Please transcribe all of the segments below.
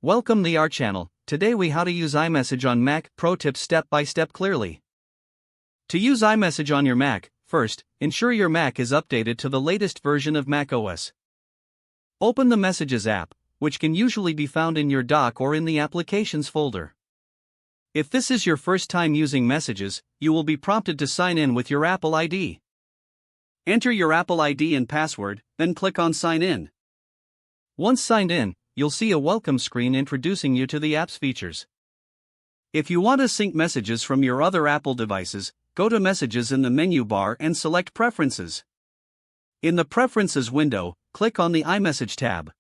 Welcome to our channel. Today we how to use iMessage on Mac, pro tips step by step clearly. To use iMessage on your Mac, first, ensure your Mac is updated to the latest version of macOS. Open the Messages app, which can usually be found in your dock or in the Applications folder. If this is your first time using Messages, you will be prompted to sign in with your Apple ID. Enter your Apple ID and password, then click on Sign In. Once signed in, you'll see a welcome screen introducing you to the app's features. If you want to sync messages from your other Apple devices, go to Messages in the menu bar and select Preferences. In the Preferences window, click on the iMessage tab.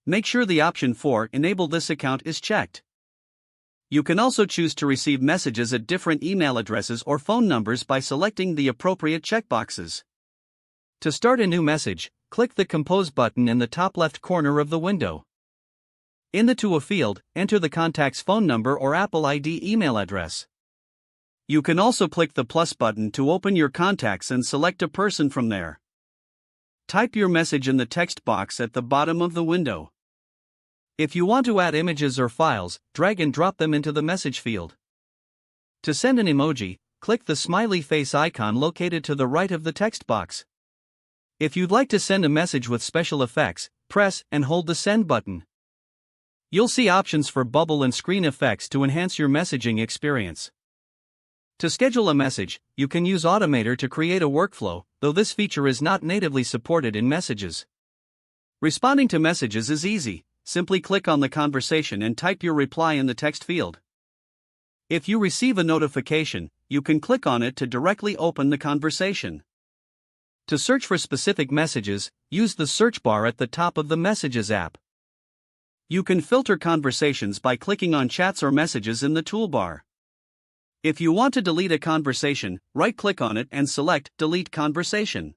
Make sure the option for Enable this account is checked. You can also choose to receive messages at different email addresses or phone numbers by selecting the appropriate checkboxes. To start a new message, click the Compose button in the top left corner of the window. In the To a field, enter the contact's phone number or Apple ID email address. You can also click the plus button to open your contacts and select a person from there. Type your message in the text box at the bottom of the window. If you want to add images or files, drag and drop them into the message field. To send an emoji, click the smiley face icon located to the right of the text box. If you'd like to send a message with special effects, press and hold the send button. You'll see options for bubble and screen effects to enhance your messaging experience. To schedule a message, you can use Automator to create a workflow, though this feature is not natively supported in Messages. Responding to messages is easy. Simply click on the conversation and type your reply in the text field. If you receive a notification, you can click on it to directly open the conversation. To search for specific messages, use the search bar at the top of the Messages app. You can filter conversations by clicking on chats or messages in the toolbar. If you want to delete a conversation, right-click on it and select Delete Conversation.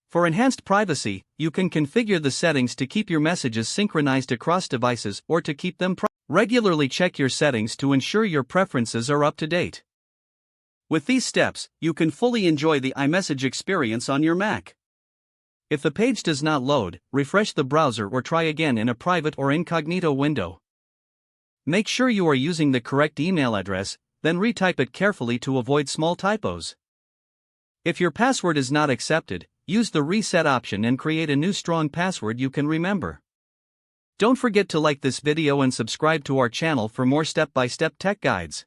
For enhanced privacy, you can configure the settings to keep your messages synchronized across devices or to keep them private. Regularly check your settings to ensure your preferences are up to date. With these steps, you can fully enjoy the iMessage experience on your Mac. If the page does not load, refresh the browser or try again in a private or incognito window. Make sure you are using the correct email address, then retype it carefully to avoid small typos. If your password is not accepted, use the reset option and create a new strong password you can remember. Don't forget to like this video and subscribe to our channel for more step-by-step tech guides.